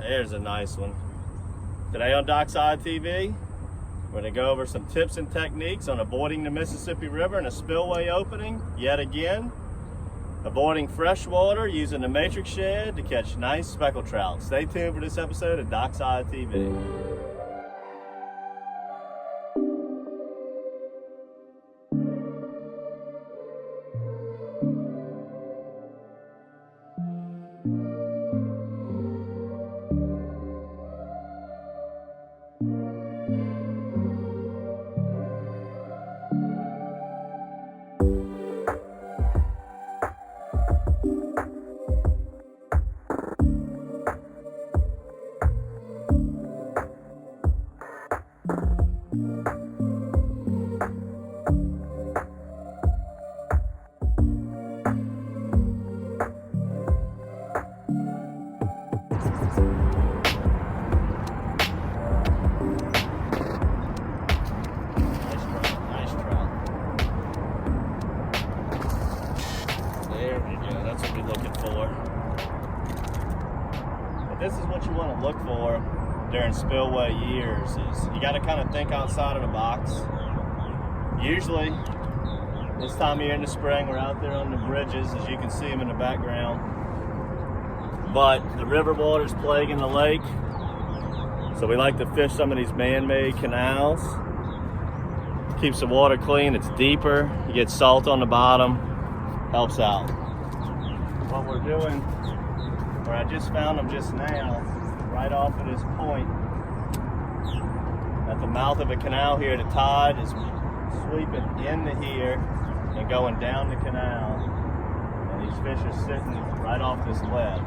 There's a nice one. Today on Dockside TV, we're going to go over some tips and techniques on avoiding the Mississippi River in a spillway opening yet again. Avoiding freshwater using the matrix shad to catch nice speckled trout. Stay tuned for this episode of Dockside TV. This is what you want to look for during spillway years is you got to kind of think outside of the box. Usually this time of year in the spring we're out there on the bridges, as you can see them in the background, but the river water's plaguing the lake, so we like to fish some of these man-made canals. Keeps the water clean, it's deeper, you get salt on the bottom, helps out. What we're doing, where I just found them just now, right off of this point, at the mouth of a canal here, the tide is sweeping into here and going down the canal, and these fish are sitting right off this ledge.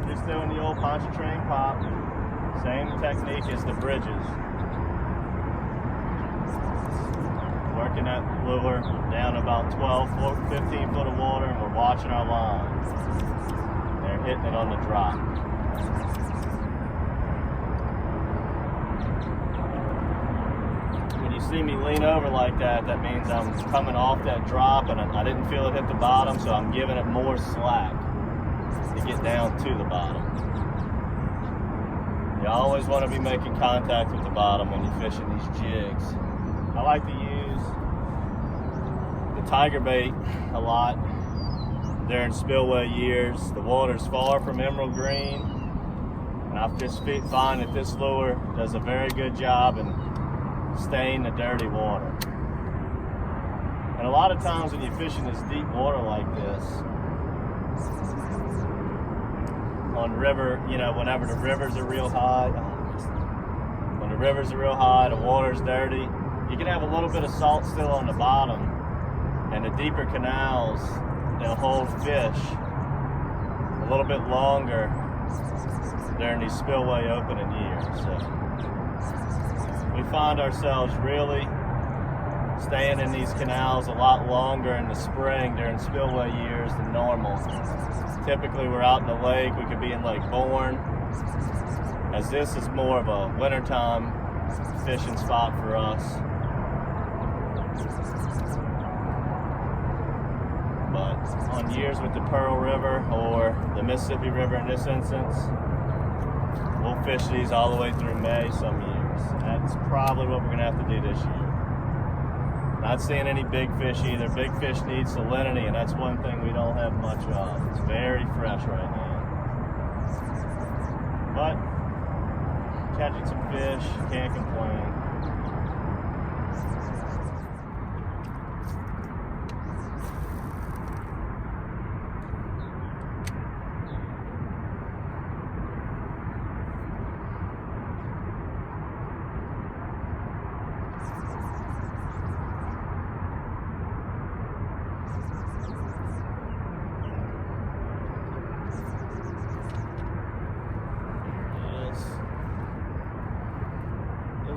Just doing the old Pontchartrain pop, same technique as the bridges. Working that lure down about 15 foot of water, and we're watching our lines. They're hitting it on the drop. When you see me lean over like that, that means I'm coming off that drop and I didn't feel it hit the bottom, so I'm giving it more slack to get down to the bottom. You always want to be making contact with the bottom when you're fishing these jigs. I like to use the tiger bait a lot during spillway years. The water's far from emerald green, and I just find that this lure does a very good job in staying the dirty water. And a lot of times when you're fishing this deep water like this, on river, you know, whenever the rivers are real high, when the rivers are real high, the water's dirty, you can have a little bit of salt still on the bottom, and the deeper canals, they'll hold fish a little bit longer during these spillway opening years. So we find ourselves really staying in these canals a lot longer in the spring during spillway years than normal. Typically we're out in the lake, we could be in Lake Bourne, as this is more of a wintertime fishing spot for us. But on years with the Pearl River or the Mississippi River in this instance, we'll fish these all the way through May some years. That's probably what we're going to have to do this year. Not seeing any big fish either. Big fish need salinity, and that's one thing we don't have much of. It's very fresh right now. But catching some fish, can't complain.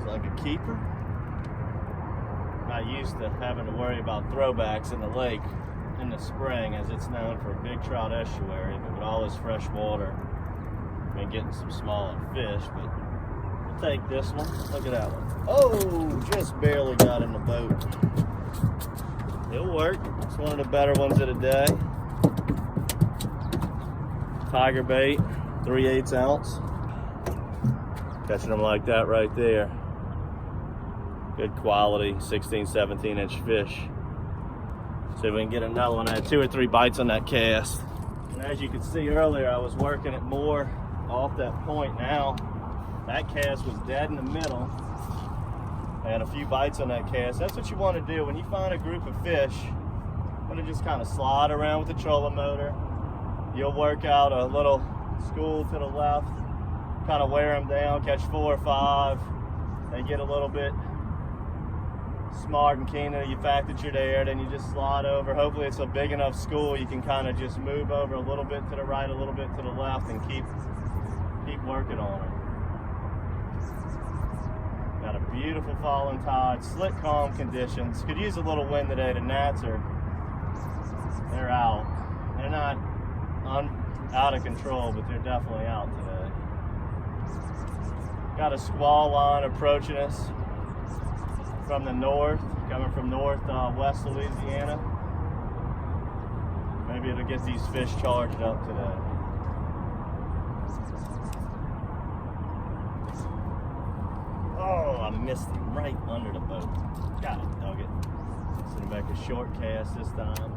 Like a keeper. Not used to having to worry about throwbacks in the lake in the spring, as it's known for a big trout estuary, but with all this fresh water, I've been getting some smaller fish, but we'll take this one. Look at that one. Oh, just barely got in the boat. It'll work. It's one of the better ones of the day. tiger bait, 3/8 ounce. Catching them like that right there. Good quality, 16, 17 inch fish. See if we can get another one. I had 2 or 3 bites on that cast. And as you could see earlier, I was working it more off that point. Now, that cast was dead in the middle. I had a few bites on that cast. That's what you want to do when you find a group of fish. You want to just kind of slide around with the trolling motor. You'll work out a little school to the left, kind of wear them down, catch 4 or 5. They get a little bit smart and keen to the fact that you're there. Then you just slide over. Hopefully it's a big enough school you can kind of just move over a little bit to the right, a little bit to the left, and keep working on it. Got a beautiful falling tide, slick calm conditions. Could use a little wind today. The gnats they're out. They're not out of control, but they're definitely out today. Got a squall line approaching us from the north, coming from northwest Louisiana. Maybe it'll get these fish charged up today. Oh, I missed him right under the boat. Got it, dug it. Sending back a short cast this time.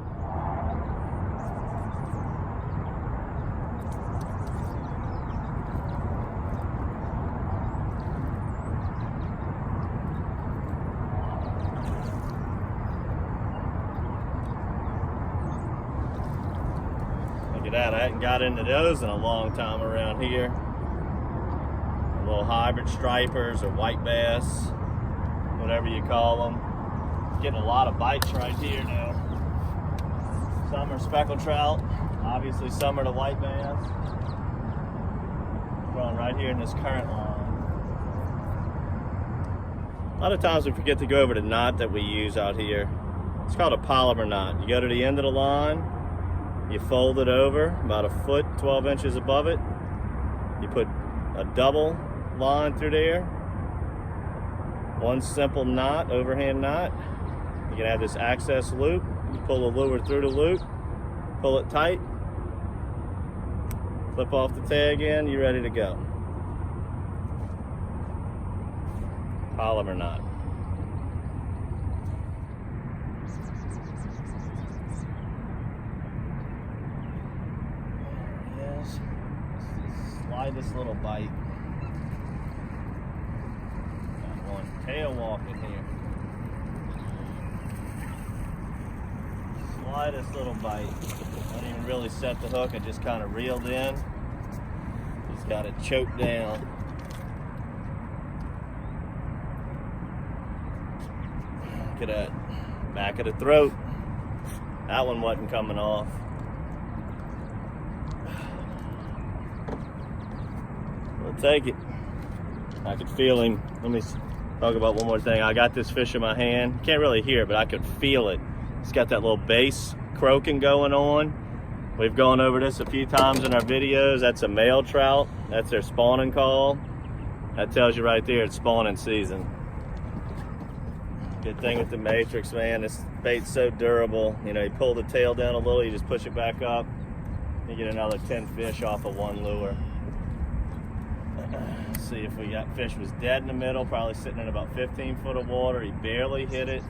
That I hadn't got into those in a long time around here. Little hybrid stripers or white bass, whatever you call them. Getting a lot of bites right here now. Some are speckled trout, obviously some are the white bass. Growing right here in this current line. A lot of times we forget to go over the knot that we use out here. It's called a polymer knot. You go to the end of the line, you fold it over about a foot, 12 inches above it. You put a double line through there. One simple knot, overhand knot. You can have this access loop. You pull the lure through the loop, pull it tight, flip off the tag in, you're ready to go. Polymer knot. This little bite. Got one tail walking here. Slightest little bite. Don't even really set the hook. I just kind of reeled in. Just got it choked down. Look at that. Back of the throat. That one wasn't coming off. Take it. I could feel him. Let me talk about one more thing. I got this fish in my hand. Can't really hear it, but I could feel it. It's got that little bass croaking going on. We've gone over this a few times in our videos. That's a male trout. That's their spawning call. That tells you right there it's spawning season. Good thing with the Matrix, man. This bait's so durable. You know, you pull the tail down a little, you just push it back up. You get another 10 fish off of one lure. See if we got fish was dead in the middle, probably sitting in about 15 foot of water. He barely hit it.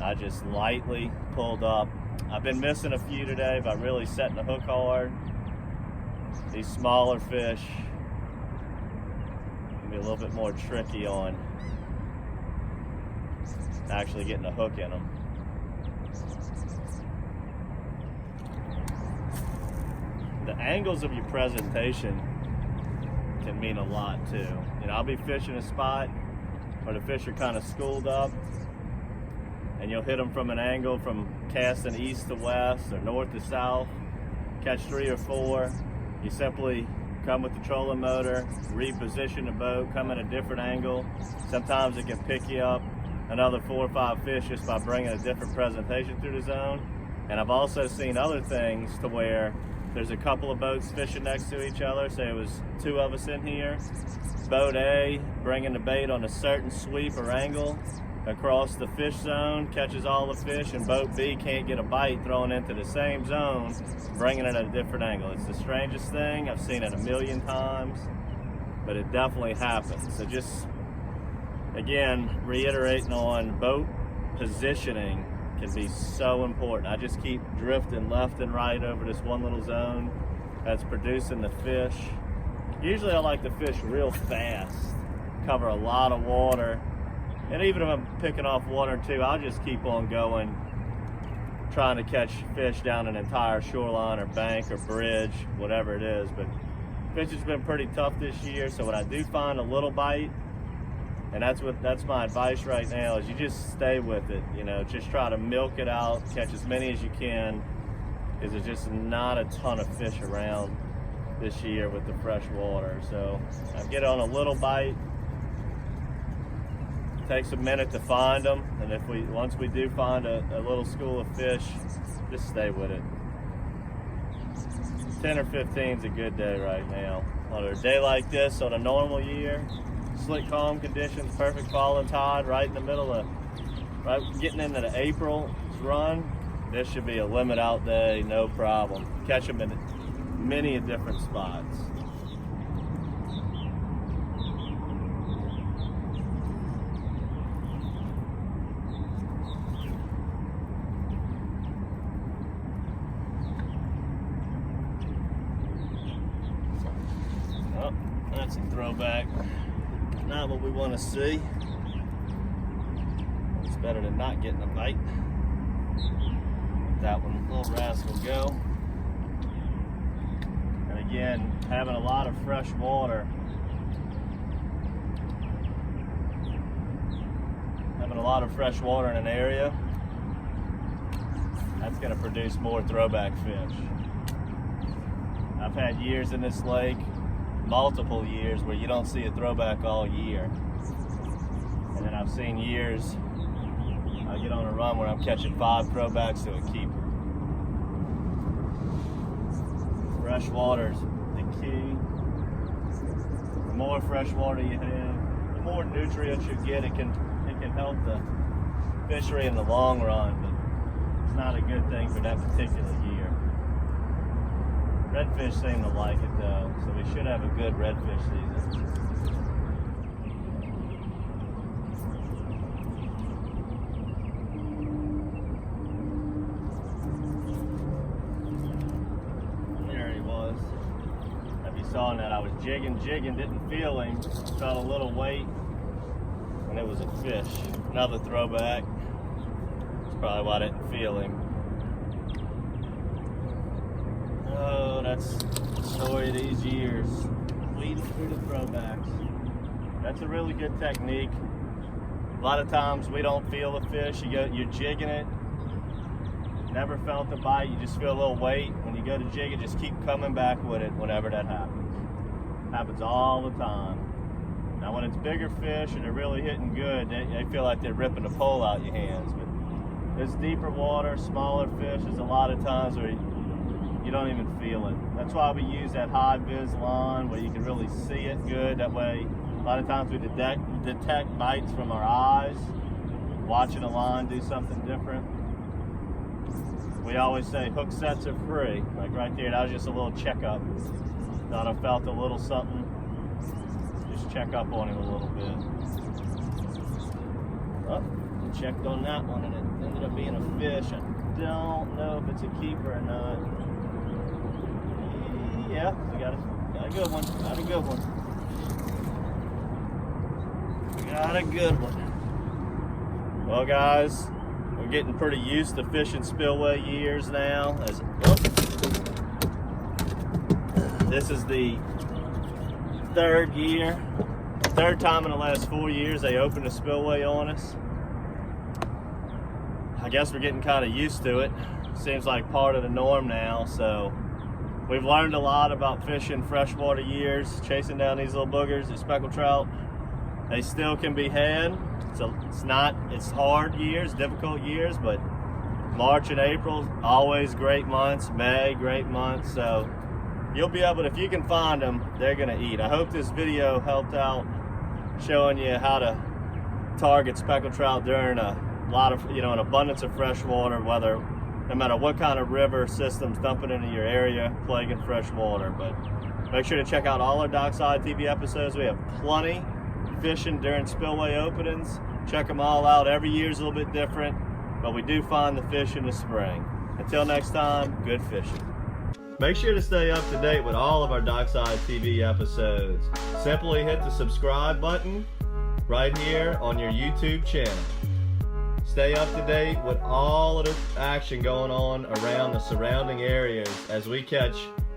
I just lightly pulled up. I've been missing a few today by really setting the hook hard. These smaller fish can be a little bit more tricky on actually getting a hook in them. The angles of your presentation can mean a lot too. You know, I'll be fishing a spot where the fish are kind of schooled up, and you'll hit them from an angle from casting east to west or north to south, catch 3 or 4. You simply come with the trolling motor, reposition the boat, come at a different angle. Sometimes it can pick you up another 4 or 5 fish just by bringing a different presentation through the zone. And I've also seen other things to where there's a couple of boats fishing next to each other. Say it was 2 of us in here. Boat A bringing the bait on a certain sweep or angle, across the fish zone, catches all the fish, and boat B can't get a bite thrown into the same zone, bringing it at a different angle. It's the strangest thing. I've seen it a million times, but it definitely happens. So just, again, reiterating on boat positioning can be so important. I just keep drifting left and right over this one little zone that's producing the fish. Usually I like to fish real fast, cover a lot of water. And even if I'm picking off one or two, I'll just keep on going, trying to catch fish down an entire shoreline or bank or bridge, whatever it is. But fish has been pretty tough this year, so when I do find a little bite, and that's my advice right now, is you just stay with it. You know, just try to milk it out, catch as many as you can, because there's just not a ton of fish around this year with the fresh water. So I get on a little bite. Takes a minute to find them, and once we do find a little school of fish, just stay with it. 10 or 15 is a good day right now. On a day like this, on a normal year, slick calm conditions, perfect falling tide, right in the middle of, right getting into the April run, this should be a limit out day, no problem. Catch them in many different spots. That's a throwback. Not what we want to see. It's better than not getting a bite. Let that one, little rascal, go. And again, having a lot of fresh water. Having a lot of fresh water in an area, that's going to produce more throwback fish. I've had years in this lake, multiple years, where you don't see a throwback all year. And then I've seen years, I get on a run where I'm catching 5 throwbacks to a keeper. Fresh water's the key. The more fresh water you have, the more nutrients you get. It can help the fishery in the long run, but it's not a good thing for that particular year. Redfish seem to like it though, so we should have a good redfish season. There he was. If you saw that, I was jigging, didn't feel him, felt a little weight, and it was a fish. Another throwback. That's probably why I didn't feel him. Oh, that's the story of these years. Weeding through the throwbacks. That's a really good technique. A lot of times we don't feel the fish. You're jigging it. Never felt the bite. You just feel a little weight. When you go to jig it, just keep coming back with it whenever that happens. Happens all the time. Now when it's bigger fish and they're really hitting good, they feel like they're ripping the pole out your hands. But this deeper water, smaller fish, there's a lot of times where you don't even feel it. That's why we use that high vis line where you can really see it good. That way, a lot of times we detect bites from our eyes, watching a line do something different. We always say hook sets are free. Like right there, that was just a little checkup. Thought I felt a little something. Just check up on him a little bit. Oh, checked on that one and it ended up being a fish. I don't know if it's a keeper or not. Yeah, we got a good one. Got a good one. Got a good one. Well, guys, we're getting pretty used to fishing spillway years now. This is the third time in the last 4 years they opened a spillway on us. I guess we're getting kind of used to it. Seems like part of the norm now, so we've learned a lot about fishing freshwater years, chasing down these little boogers, these speckled trout. They still can be had. So it's hard years, difficult years, but March and April, always great months. May, great months. So you'll be able to, if you can find them, they're gonna eat. I hope this video helped out showing you how to target speckled trout during a lot of, an abundance of fresh water, no matter what kind of river systems dumping into your area, plaguing fresh water. But make sure to check out all our Dockside TV episodes. We have plenty fishing during spillway openings. Check them all out. Every year's a little bit different, but we do find the fish in the spring. Until next time, good fishing. Make sure to stay up to date with all of our Dockside TV episodes. Simply hit the subscribe button right here on your YouTube channel. Stay up to date with all of the action going on around the surrounding areas as we catch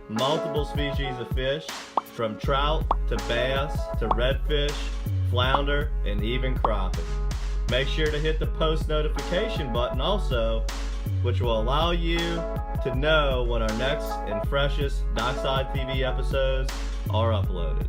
multiple species of fish, from trout to bass to redfish, flounder, and even crappie. Make sure to hit the post notification button also, which will allow you to know when our next and freshest Dockside TV episodes are uploaded.